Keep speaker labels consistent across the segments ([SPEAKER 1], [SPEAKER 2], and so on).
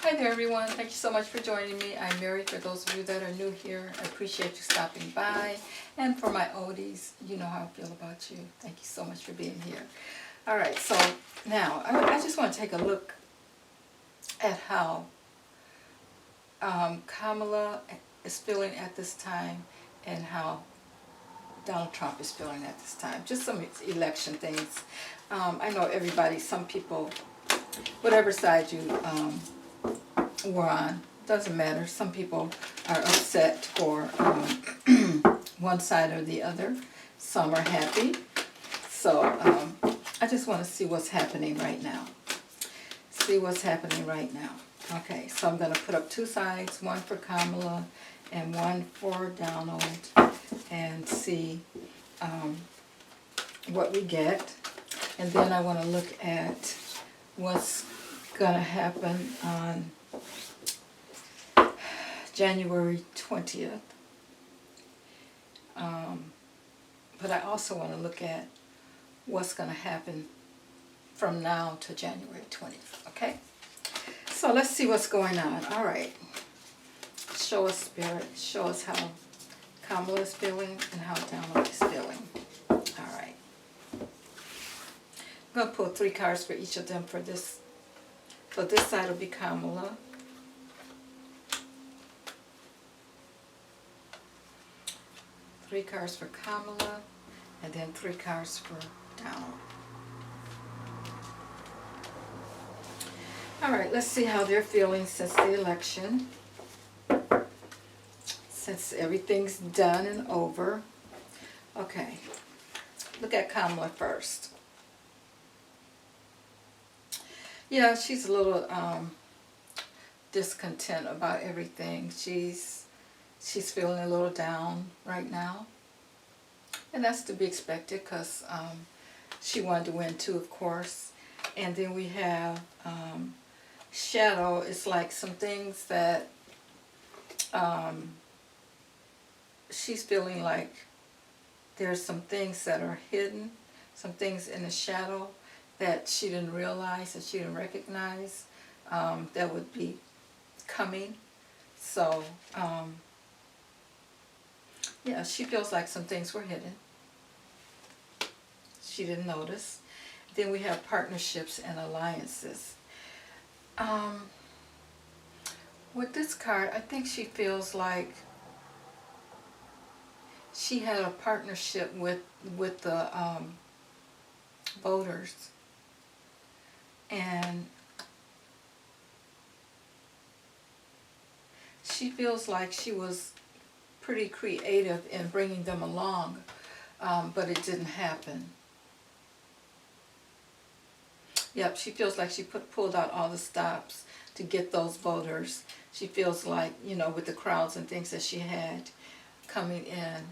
[SPEAKER 1] Hi there everyone, thank you so much for joining me. I'm Mary. For those of you that are new here, I appreciate you stopping by. And for my oldies, you know how I feel about you. Thank you so much for being here. Alright, so now I just want to take a look at how Kamala is feeling at this time and how Donald Trump is feeling at this time. Just some election things. I know everybody, some people, whatever side you were on, doesn't matter. Some people are upset for one side or the other. Some are happy. So I just want to see what's happening right now. See what's happening right now. Okay, so I'm going to put up two sides, one for Kamala and one for Donald, and see what we get. And then I want to look at what's going to happen on January 20th. But I also want to look at what's going to happen from now to January 20th, okay? So let's see what's going on. All right. Show us, Spirit. Show us how Kamala is feeling and how Donald is feeling. All right. I'm going to pull 3 cards for each of them for this. So this side will be Kamala. Three cards for Kamala, and then 3 cards for Donald. All right, let's see how they're feeling since the election. Since everything's done and over. Okay, look at Kamala first. Yeah, she's a little discontent about everything. She's feeling a little down right now. And that's to be expected because she wanted to win too, of course. And then we have Shadow. It's like some things that she's feeling like there's some things that are hidden, some things in the shadow that she didn't realize, that she didn't recognize, that would be coming. So, yeah, she feels like some things were hidden. She didn't notice. Then we have partnerships and alliances. With this card, I think she feels like she had a partnership with the voters. And she feels like she was pretty creative in bringing them along, but it didn't happen. Yep, she feels like she pulled out all the stops to get those voters. She feels like, you know, with the crowds and things that she had coming in,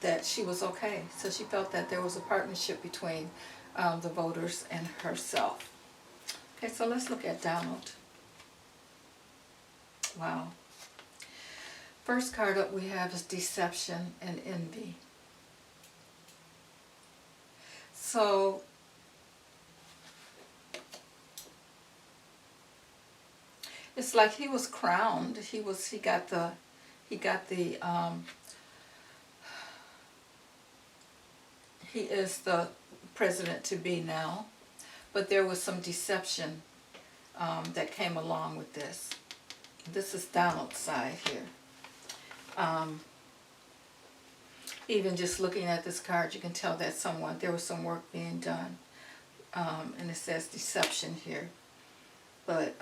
[SPEAKER 1] that she was okay. So she felt that there was a partnership between the voters and herself. Okay, so let's look at Donald. Wow. First card up we have is deception and envy. So it's like he was crowned. He is the president to be now, but there was some deception that came along with this. This is Donald's side here. Even just looking at this card, you can tell that there was some work being done, and it says deception here. But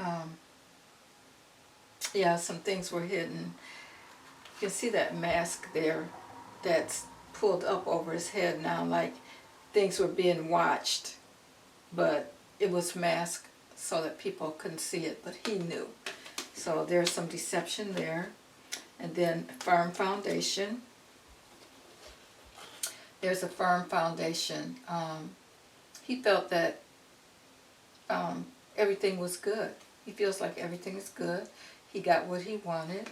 [SPEAKER 1] yeah, some things were hidden. You can see that mask there that's pulled up over his head now, like things were being watched, but it was masked so that people couldn't see it, but he knew. So there's some deception there. And then firm foundation. There's a firm foundation. He felt that everything was good. He feels like everything is good. He got what he wanted.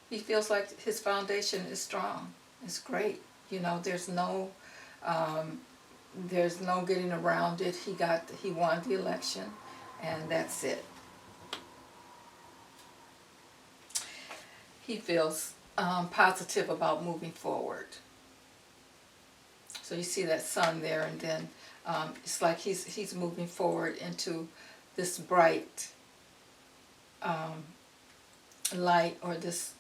[SPEAKER 1] He feels like his foundation is strong. It's great. You know, there's no There's no getting around it. He won the election, and that's it. He feels positive about moving forward. So you see that sun there, and then it's like he's moving forward into this bright light, or this,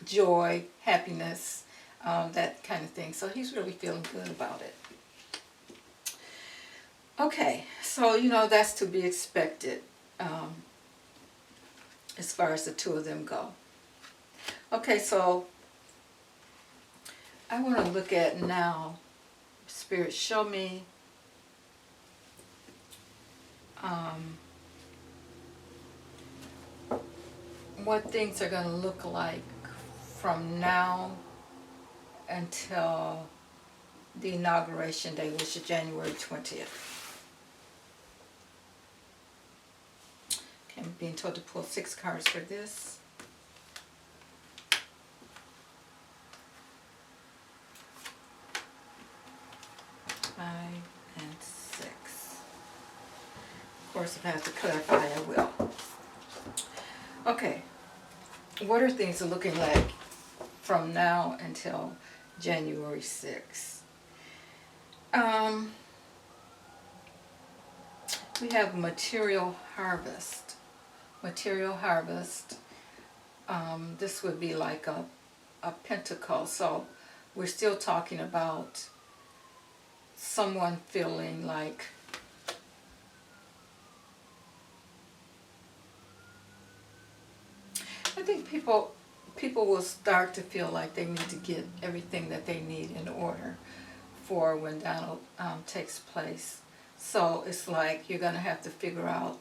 [SPEAKER 1] joy, happiness, that kind of thing. So he's really feeling good about it. Okay, so that's to be expected as far as the two of them go. Okay, so I want to look at now, Spirit, show me what things are going to look like from now until the inauguration day, which is January 20th. Okay, I'm being told to pull 6 cards for this. Five and 6. Of course, if I have to clarify, I will. Okay, what are things looking like from now until January 6th? We have material harvest. Material harvest. This would be like a pentacle. So we're still talking about someone feeling like I think people will start to feel like they need to get everything that they need in order for when Donald takes place. So it's like you're going to have to figure out,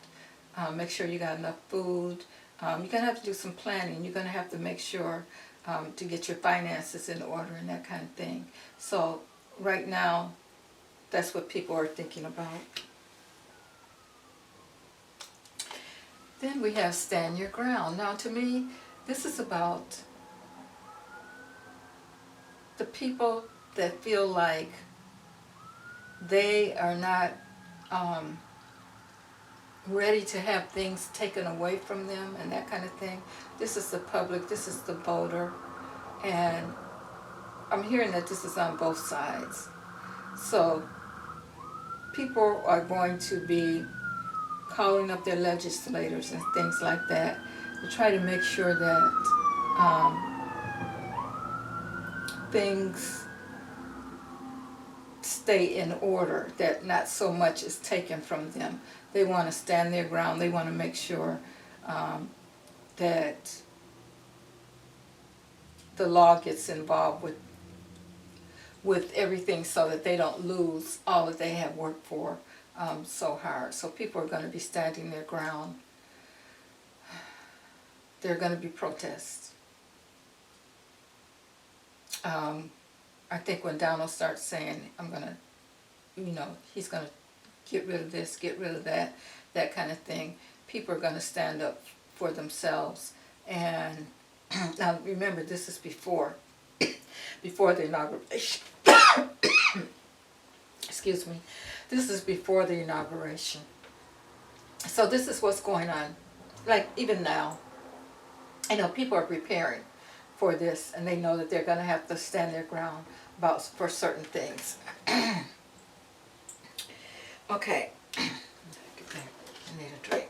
[SPEAKER 1] make sure you got enough food. You're going to have to do some planning. You're going to have to make sure to get your finances in order and that kind of thing. So right now, that's what people are thinking about. Then we have stand your ground. Now to me, this is about the people that feel like they are not ready to have things taken away from them and that kind of thing. This is the public, this is the voter, and I'm hearing that this is on both sides. So people are going to be calling up their legislators and things like that to try to make sure that things stay in order, that not so much is taken from them. They want to stand their ground. They want to make sure that the law gets involved with everything so that they don't lose all that they have worked for so hard. So people are going to be standing their ground. There are going to be protests. I think when Donald starts saying, I'm going to, he's going to get rid of this, get rid of that, that kind of thing, people are going to stand up for themselves. And now remember, this is before the inauguration. Excuse me. This is before the inauguration. So this is what's going on. Like even now, I know people are preparing for this, and they know that they're going to have to stand their ground for certain things. Okay. I need a drink.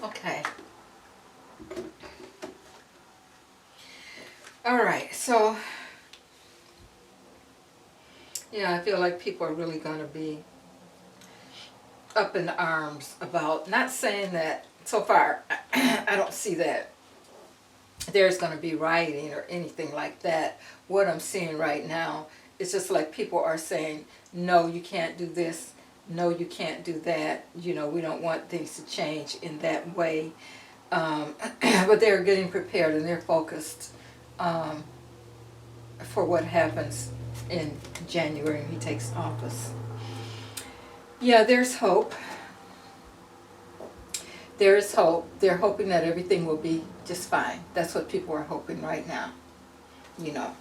[SPEAKER 1] Okay. All right, so yeah, I feel like people are really going to be up in arms about, not saying that so far, I don't see that there's going to be rioting or anything like that. What I'm seeing right now is just like people are saying, no, you can't do this, no, you can't do that, we don't want things to change in that way. But they're getting prepared and they're focused for what happens in January when he takes office. Yeah, there's hope. there is hope. They're hoping that everything will be just fine. That's what people are hoping right now, you know.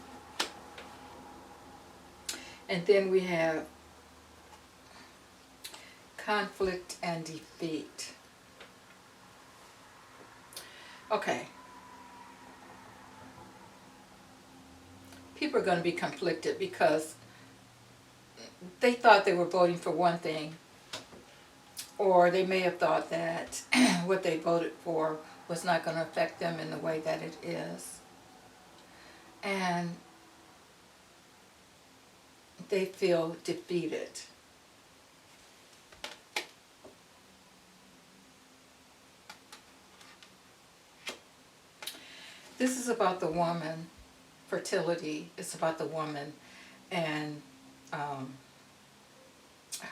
[SPEAKER 1] And then we have conflict and defeat. Okay. People are going to be conflicted because they thought they were voting for one thing, or they may have thought that what they voted for was not going to affect them in the way that it is. And they feel defeated. This is about the woman, fertility. It's about the woman and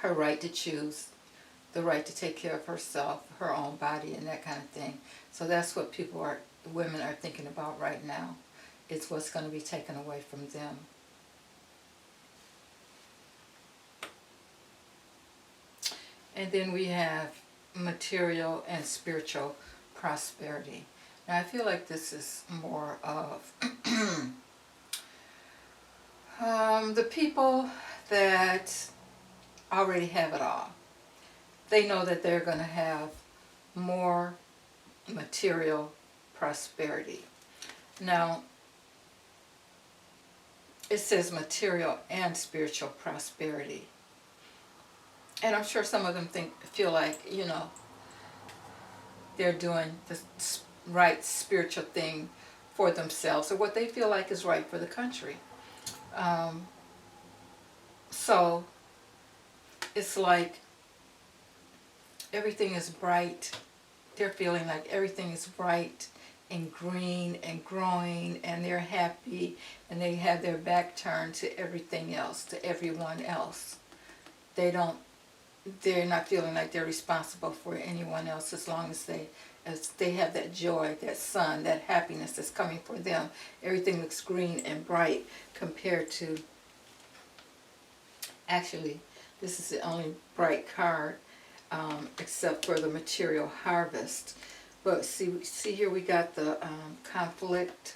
[SPEAKER 1] her right to choose, the right to take care of herself, her own body, and that kind of thing. So that's what women are thinking about right now. It's what's going to be taken away from them. And then we have material and spiritual prosperity. Now I feel like this is more of the people that already have it all. They know that they're going to have more material prosperity. Now, it says material and spiritual prosperity. And I'm sure some of them feel like, you know, they're doing the right spiritual thing for themselves, or what they feel like is right for the country. So it's like everything is bright. They're feeling like everything is bright and green and growing, and they're happy, and they have their back turned to everything else, to everyone else. They're not feeling like they're responsible for anyone else, as long as they have that joy, that sun, that happiness that's coming for them. Everything looks green and bright compared to, actually, this is the only bright card, except for the material harvest. But see here we got the conflict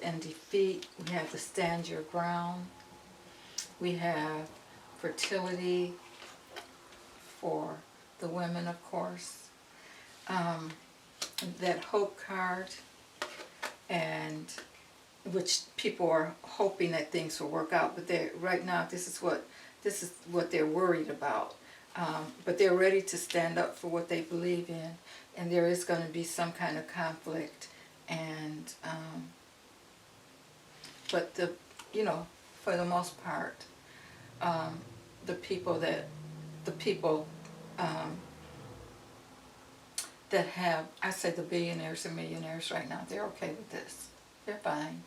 [SPEAKER 1] and defeat. We have the stand your ground. We have fertility for the women, of course. That hope card, and which people are hoping that things will work out, but right now this is what they're worried about. But they're ready to stand up for what they believe in, and there is going to be some kind of conflict, and but for the most part, the people that have, I say the billionaires and millionaires right now, they're okay with this. They're fine.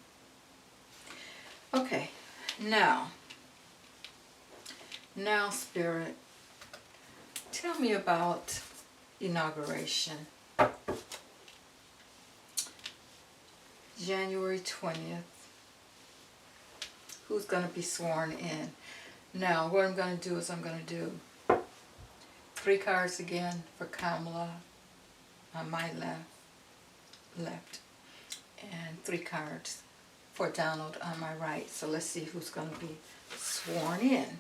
[SPEAKER 1] Okay, now Spirit, tell me about inauguration. January 20th. Who's going to be sworn in? Now, what I'm going to do is I'm going to do 3 cards again for Kamala on my left, and 3 cards for Donald on my right. So let's see who's going to be sworn in.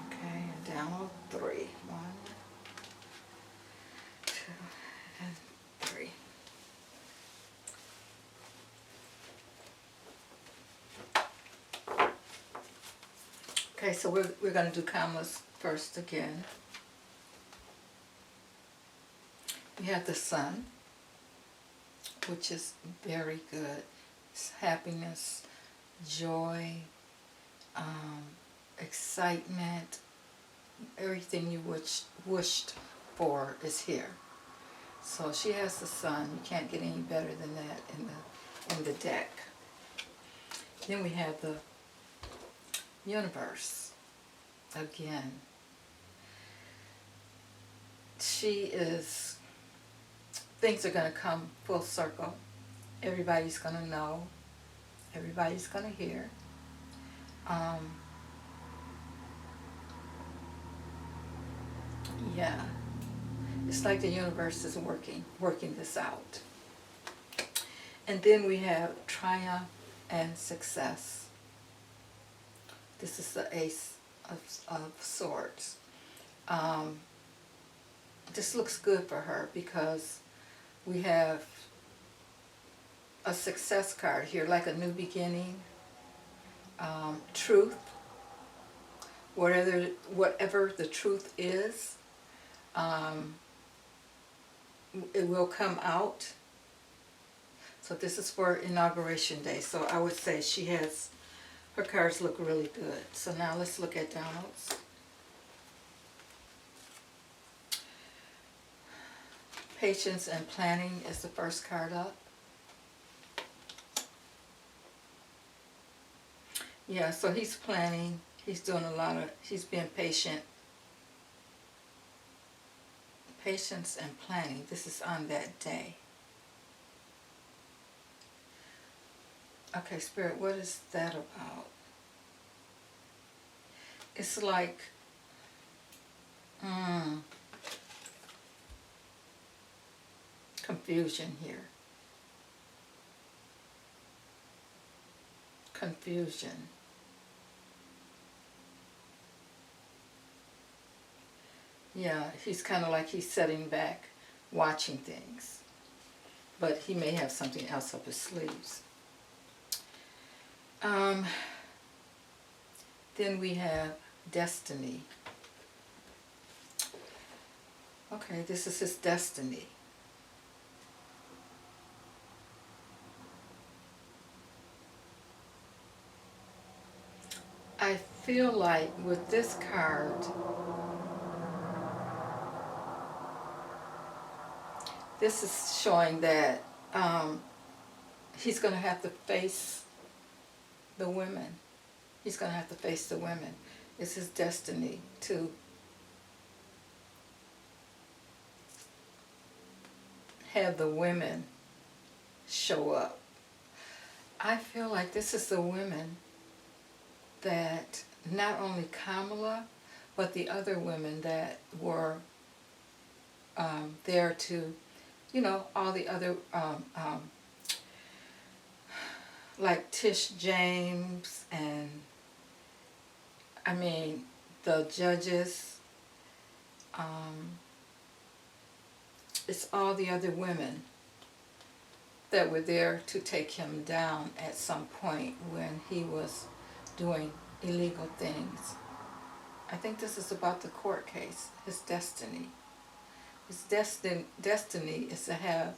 [SPEAKER 1] Okay, and Donald 3. 1, 2, and 3. Okay, so we're going to do Kamala's first again. We have the sun, which is very good. It's happiness, joy, excitement, everything you wished for is here. So she has the sun. You can't get any better than that in the deck. Then we have the universe again. Things are going to come full circle Everybody's going to know. Everybody's going to hear. Um, yeah. It's like the universe is working this out. And then we have triumph and success. This is the Ace of Swords. This looks good for her because we have a success card here, like a new beginning, truth, whatever the truth is, it will come out. So this is for Inauguration Day. So I would say her cards look really good. So now let's look at Donald's. Patience and planning is the first card up. Yeah, so he's planning. He's doing he's being patient. Patience and planning. This is on that day. Okay, Spirit, what is that about? It's like, confusion here. Confusion. Yeah, he's kind of like he's sitting back, watching things. But he may have something else up his sleeves. Then we have destiny. Okay, this is his destiny. I feel like with this card, this is showing that he's going to have to face the women. He's going to have to face the women. It's his destiny to have the women show up. I feel like this is the women that not only Kamala, but the other women that were there to, all the other, like Tish James and, the judges. It's all the other women that were there to take him down at some point when he was doing illegal things. I think this is about the court case, his destiny. His destiny is to have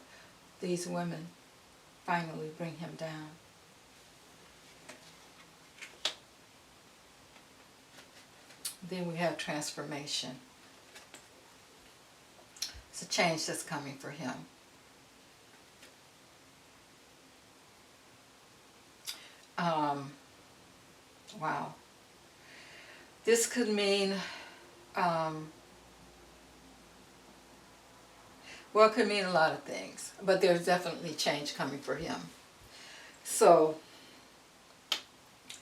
[SPEAKER 1] these women finally bring him down. Then we have transformation. It's a change that's coming for him. Wow. This could mean, well, it could mean a lot of things, but there's definitely change coming for him. So,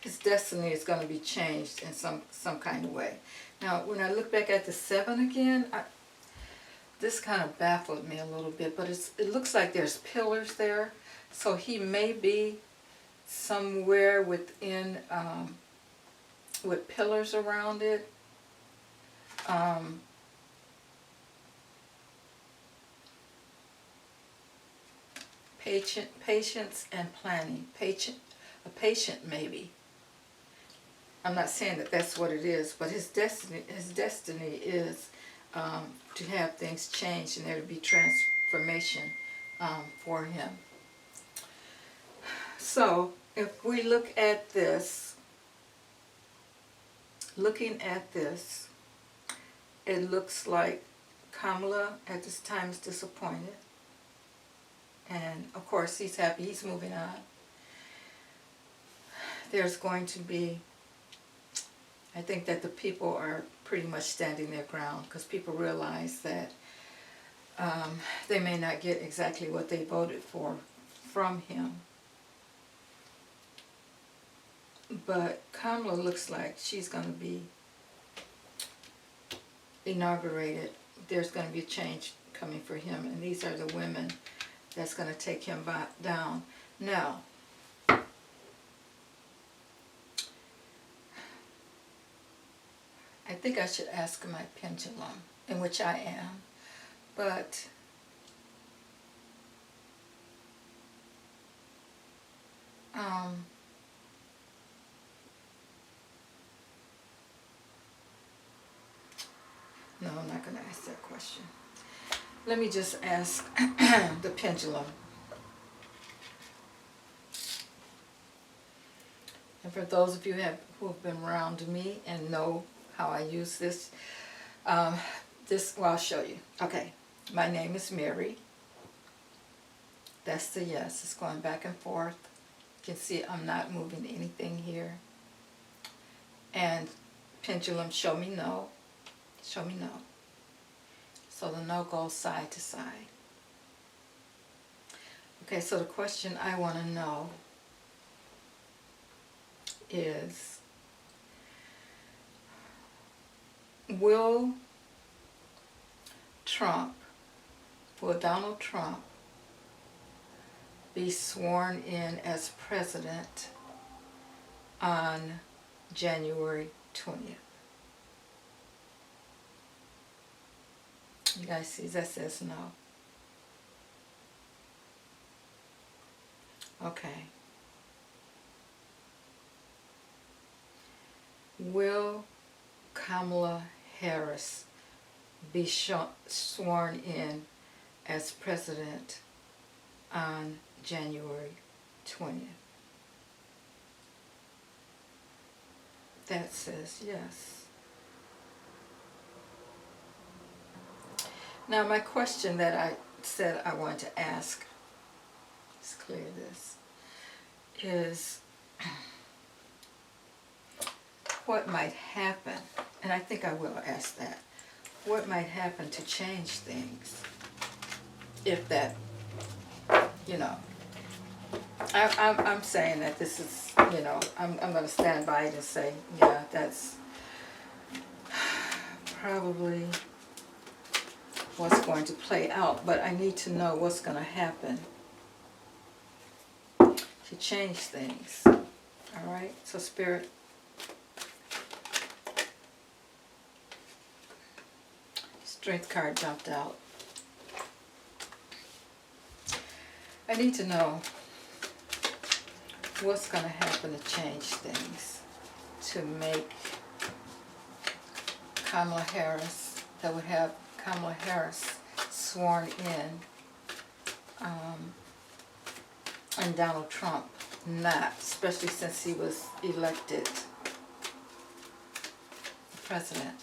[SPEAKER 1] his destiny is going to be changed in some kind of way. Now, when I look back at the 7 again, this kind of baffled me a little bit, but it looks like there's pillars there. So he may be somewhere within, with pillars around it. Patience and planning. A patient maybe. I'm not saying that that's what it is, but his destiny is to have things change and there to be transformation for him. So if we look at this, looking at this, it looks like Kamala at this time is disappointed. And of course he's happy, he's moving on. There's going to be, I think that the people are pretty much standing their ground because people realize that they may not get exactly what they voted for from him. But Kamala looks like she's going to be inaugurated. There's going to be a change coming for him, and these are the women that's going to take him down. Now, I think I should ask my pendulum, in which I am, but no, I'm not going to ask that question. Let me just ask the pendulum. And for those of you who have been around me and know how I use this, well, I'll show you. Okay, my name is Mary. That's the yes. It's going back and forth. You can see I'm not moving anything here. And pendulum, show me no. Show me no. So the no goes side to side. Okay, so the question I want to know is, will Donald Trump be sworn in as president on January 20th? You guys see, that says no. Okay. Will Kamala Harris be sworn in as president on January 20th? That says yes. Now my question that I said I wanted to ask, let's clear this, is what might happen, and I think I will ask that, what might happen to change things if that, you know, I'm saying that this is, you know, I'm going to stand by it and say, yeah, that's probably what's going to play out, but I need to know what's going to happen to change things. All right, so Spirit, Strength card jumped out. I need to know what's going to happen to change things to make Kamala Harris, that would have Kamala Harris sworn in, and Donald Trump not, especially since he was elected president.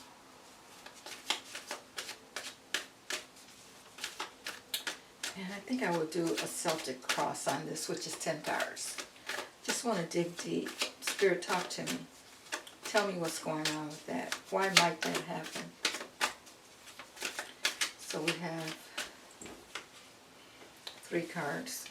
[SPEAKER 1] And I think I will do a Celtic cross on this, which is 10 cards. Just want to dig deep. Spirit, talk to me. Tell me what's going on with that. Why might that happen? So we have 3 cards.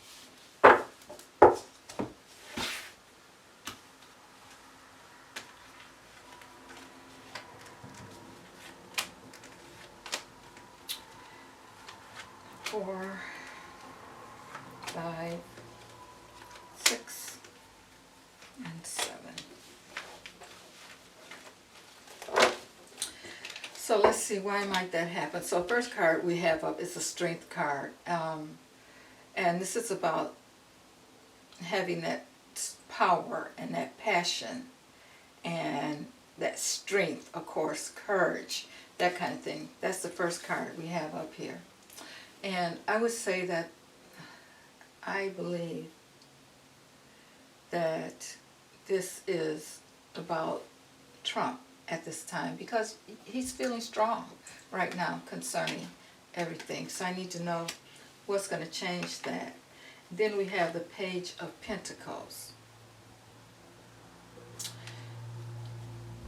[SPEAKER 1] Four, 5, 6, and 7. So let's see, why might that happen? So first card we have up is a Strength card. And this is about having that power and that passion and that strength, of course, courage, that kind of thing. That's the first card we have up here. And I would say that I believe that this is about Trump at this time, because he's feeling strong right now concerning everything. So I need to know what's going to change that. Then we have the Page of Pentacles.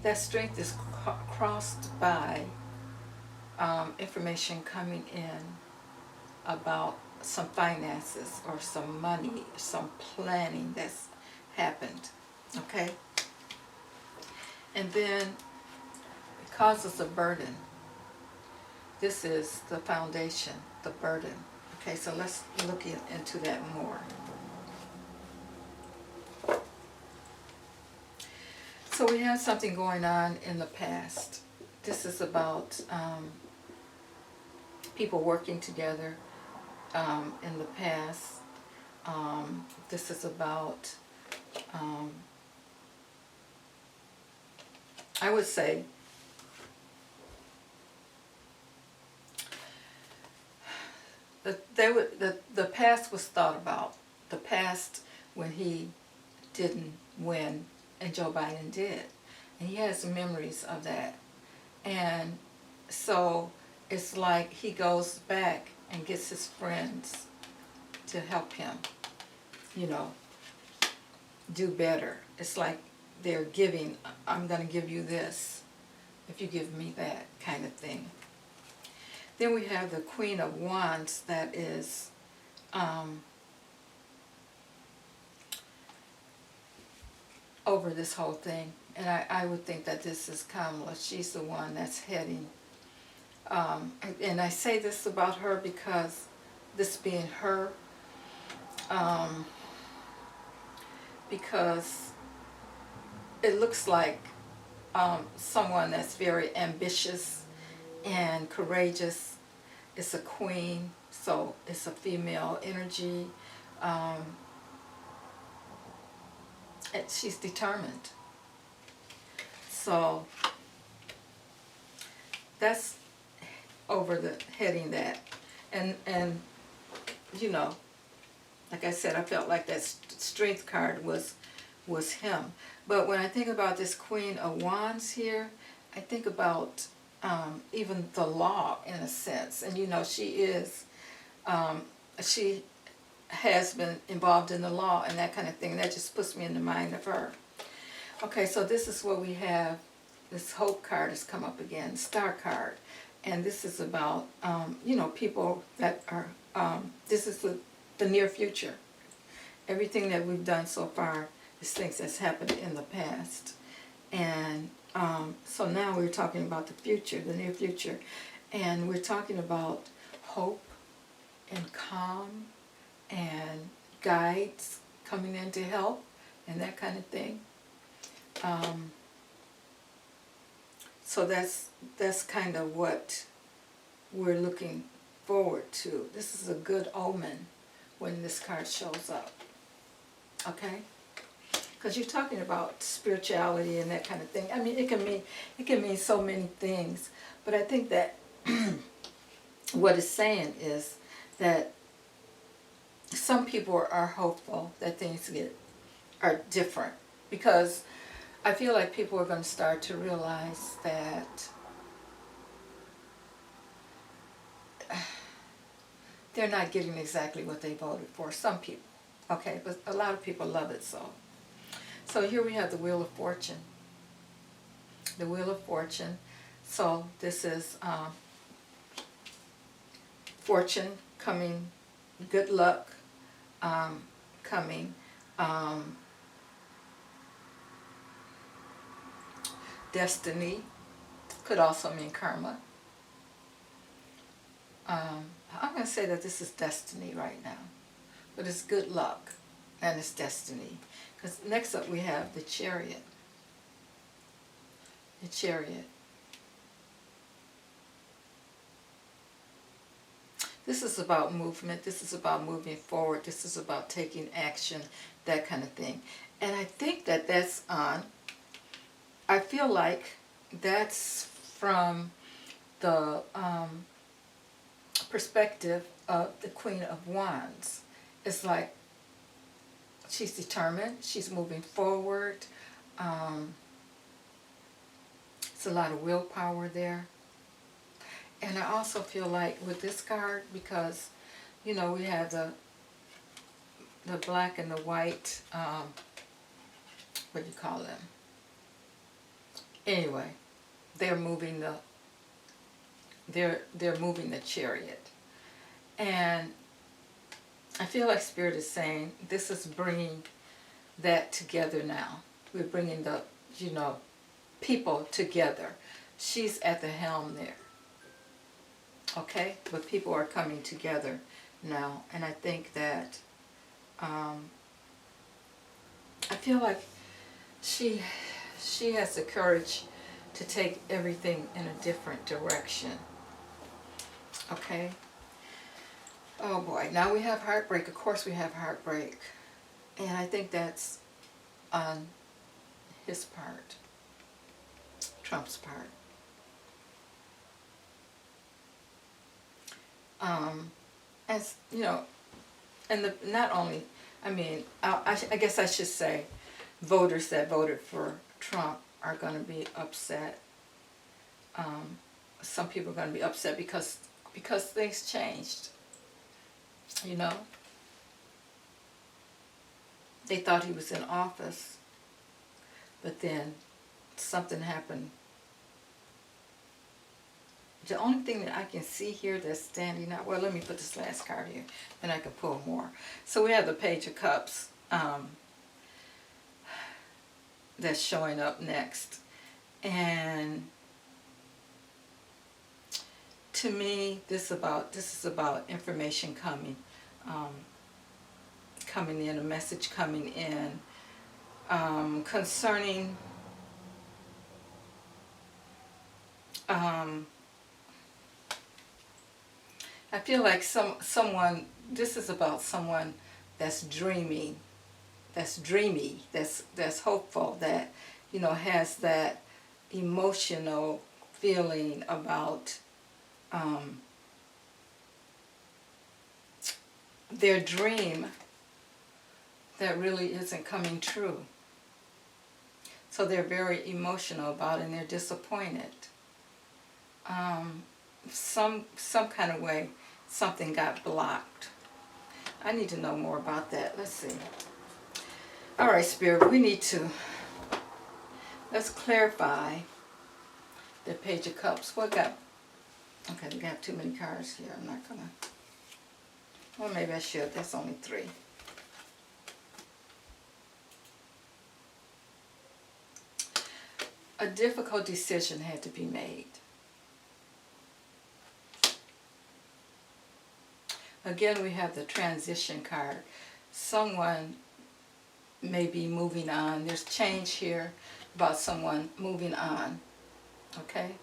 [SPEAKER 1] That strength is crossed by information coming in about some finances or some money, some planning that's happened, okay? And then it causes a burden. This is the foundation, the burden. Okay, so let's look into that more. So we have something going on in the past. This is about people working together in the past. This is about, I would say, the past was thought about. The past when he didn't win and Joe Biden did. And he has memories of that. And so it's like he goes back and gets his friends to help him, you know, do better. It's like they're giving, I'm going to give you this if you give me that kind of thing. Then we have the Queen of Wands that is over this whole thing. And I would think that this is Kamala. She's the one that's heading. And I say this about her because this being her, because it looks like someone that's very ambitious and courageous. It's a queen, so it's a female energy. And she's determined. So that's over the heading that. And you know, like I said, I felt like that strength card was him. But when I think about this Queen of Wands here, I think about even the law in a sense. And you know, she has been involved in the law and that kind of thing. That just puts me in the mind of her. Okay, so this is what we have. This Hope card has come up again, Star card. And this is about, you know, people that are, this is the near future. Everything that we've done so far is things that's happened in the past. And so now we're talking about the future, the near future. And we're talking about hope and calm and guides coming in to help and that kind of thing. So that's kind of what we're looking forward to. This is a good omen when this card shows up. Okay? Because you're talking about spirituality and that kind of thing. I mean, it can mean so many things. But I think that what it's saying is that some people are hopeful that things are different, because I feel like people are going to start to realize that they're not getting exactly what they voted for. Some people, okay, but a lot of people love it so. So here we have the Wheel of Fortune. The Wheel of Fortune. So this is fortune coming, good luck coming, destiny, could also mean karma. I'm going to say that this is destiny right now, but it's good luck and it's destiny. Because next up we have the Chariot. The Chariot. This is about movement. This is about moving forward. This is about taking action, that kind of thing. And I think that that's on, I feel like that's from the perspective of the Queen of Wands. It's like she's determined, she's moving forward. It's a lot of willpower there. And I also feel like with this card, because, you know, we have the black and the white, what do you call them? Anyway, they're moving the Chariot. And I feel like Spirit is saying this is bringing that together now. We're bringing the, you know, people together. She's at the helm there. Okay? But people are coming together now. And I think that, I feel like she has the courage to take everything in a different direction. Okay? Oh boy, now we have heartbreak. Of course we have heartbreak. And I think that's on his part, Trump's part. As you know, and not only, I mean, I guess I should say, voters that voted for Trump are going to be upset. Some people are going to be upset because things changed. You know, they thought he was in office, but then something happened. The only thing that I can see here that's standing out, well, let me put this last card here, then I can pull more. So we have the Page of Cups that's showing up next. And to me, this is about information coming in, a message coming in concerning I feel like someone, this is about someone that's dreamy, that's hopeful, that, you know, has that emotional feeling about their dream that really isn't coming true. So they're very emotional about it and they're disappointed. Some kind of way something got blocked. I need to know more about that. Let's see. All right, Spirit, let's clarify the Page of Cups. Okay, we got too many cards here. I'm not gonna, well, maybe I should. That's only 3. A difficult decision had to be made. Again, we have the transition card. Someone may be moving on. There's change here about someone moving on. Okay?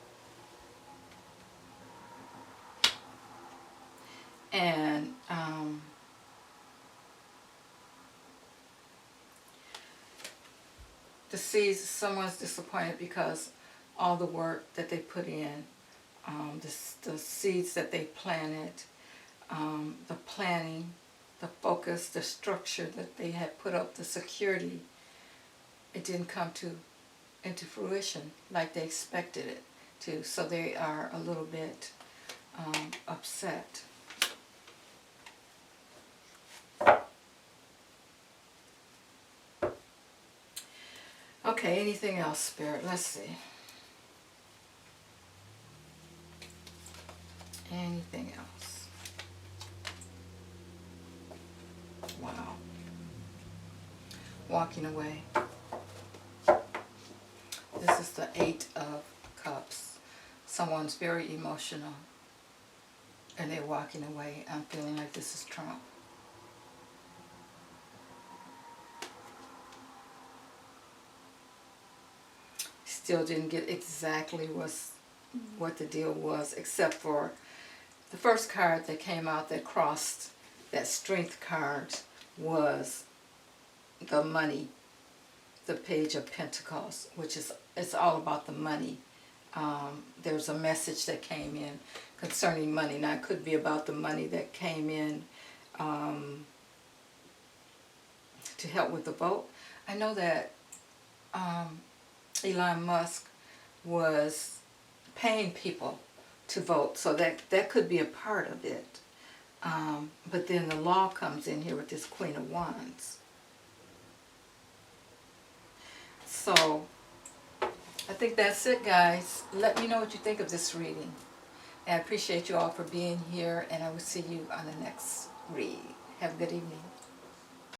[SPEAKER 1] And the seeds, someone's disappointed because all the work that they put in, the seeds that they planted, the planning, the focus, the structure that they had put up, the security, it didn't come into fruition like they expected it to. So they are a little bit upset. Okay, anything else, Spirit? Let's see. Anything else? Wow. Walking away. This is the 8 of Cups. Someone's very emotional and they're walking away. I'm feeling like this is Trump. Still didn't get exactly what the deal was, except for the first card that came out that crossed that strength card was the money, the Page of Pentacles, which is, it's all about the money. There's a message that came in concerning money. Now it could be about the money that came in to help with the vote. I know that Elon Musk was paying people to vote, so that could be a part of it. But then the law comes in here with this Queen of Wands. So I think that's it, guys. Let me know what you think of this reading. And I appreciate you all for being here, and I will see you on the next read. Have a good evening.